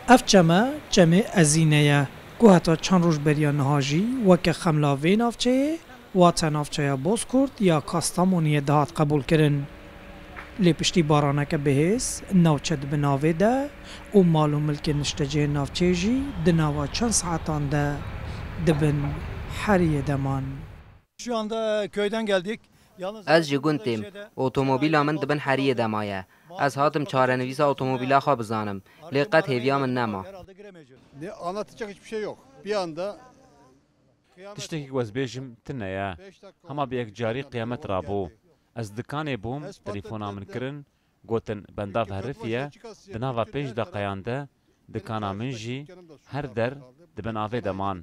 اف چمه ازینه که حتی چند روز بریا نهاجی وکه خملاوی نافچه واتن نافچه بوسکورت یا کاستامونی دهات قبول کرن. لی پشتی بارانه که بهیس نوچد بناوی ده و مالو ملک نشتجه نافچه جی دناوا چند ساعتان ده دبن حریه دمان. Şu anda köyden geldik. از جی گونتیم اوتومبیلا من دبن حریه دمایه از هاتم چارنویس اوتومبیلا خواه بزانم لیقت هیویا من نما Anlatacak hiçbir şey yok. Bir anda تشتێکی وەزبێژم تنەیە هەما بەیەک جاری قیامەت ڕابوو ئەس دکانێ بووم تەلیفۆنا من کردن گوتن بەنداڤ هەرفیە دناڤا پێش دەقەیاندە دکانا من ژی هەر دەر دبن ئاڤێ دەمان.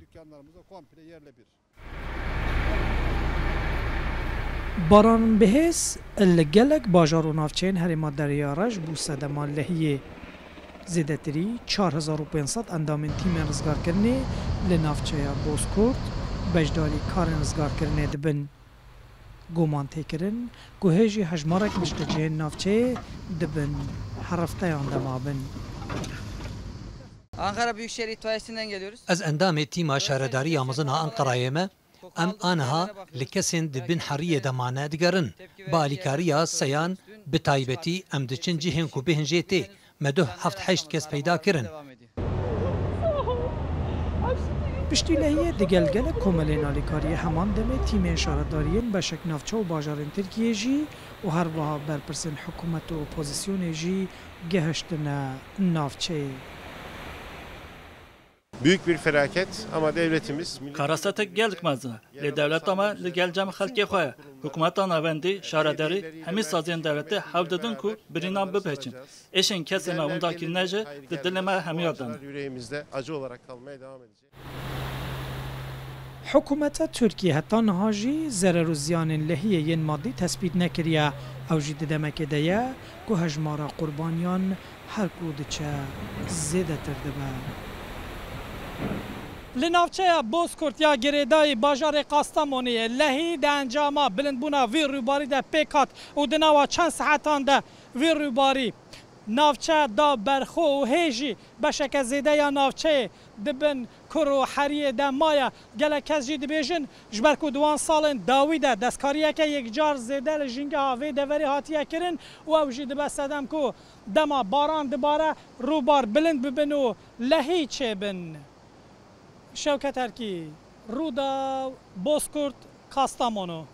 باران بهیس لگلک باجار و نافچین هریما دریارش بو سدما لحیه زیدتری 4500 اندامین تیم رزگار کرنه لنافچه بوسکورت بجداری کار رزگار کرنه دبن گومان تکرن گوهجی هجمارک مشتجه نافچه دبن حرفته یاندما بن. Ankara Büyükşehir İtfaiyesi'nden geliyoruz. از اندام تیما شهرداری آمازنا انقرایمه ام آنها لکسین دبن حریه دمانه دگرن با الیکاریا سیان بتایبتی ام دچن جهن کو بهن جیتی مدو هفت هشت کس پیدا کرن. پشتی لحیه دگلگل کوملین آلیکاری همان دمه تیم شهرداریین بشک نافچه و باجارین ترکیه جی و هر وها برپرسن حکومت و اپوزیسیون جی گهشتن نافچه. Büyük bir felaket ama devletimiz... Karasatek geldik mazına. Le devlet ama le geleceğim halkı koya. Hükümetan avendi, şaradari, hemi sazyen devleti havdedin ku birinan bipeçin. Eşin keseme undaki nece de dileme hemi yadan. Yüreğimizde acı olarak kalmaya devam edecek. حکومت ترکیه حتی نهاجی ضرر و زیان لحیه ین مادی تثبیت نکریه او جی دمکه دیه که هجمارا قربانیان هر کودچه زیده ترده به. لنافچه بوسکورت یا گریدای باجار قاستامونی لحی ده انجاما بلند بونا وی روباری ده پیکات و دناوا چند ساعتان ده وی روباری نافچه دا برخو و هیجی بشک زیده یا نافچه دبن کرو حریه ده مایا گلک کس جی دبیجن جبرکو دوان سالن داوی ده دستکاریه که یک جار زیده لجنگه هاوی دوری هاتیه کرن و او جی دبستدم که دما باران دباره روبار بلند ببن و لحی چه بن. شوکت هرکی رودا بوسکورت کاستامونو